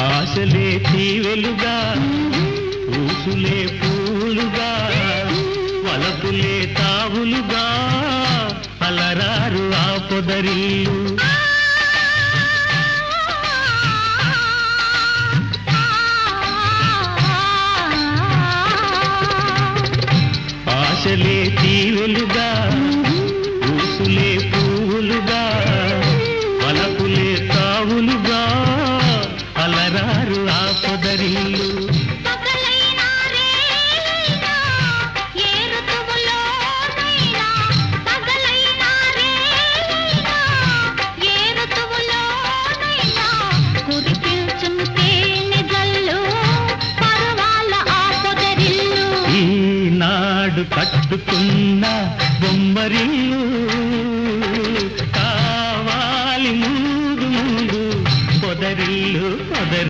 ఆశలే తీవెలుగా ఊసులే పూలుగా వలపులే తావులుగా అలరారు ఆ పొదరిల్లు ఆశలే తీవెలుగా ఊసులే పూలుగా వలపులే తావులుగా అలరారు ఆ పొదరిల్లు ఈనాడు కట్టుకున్న బొమ్మరిల్లు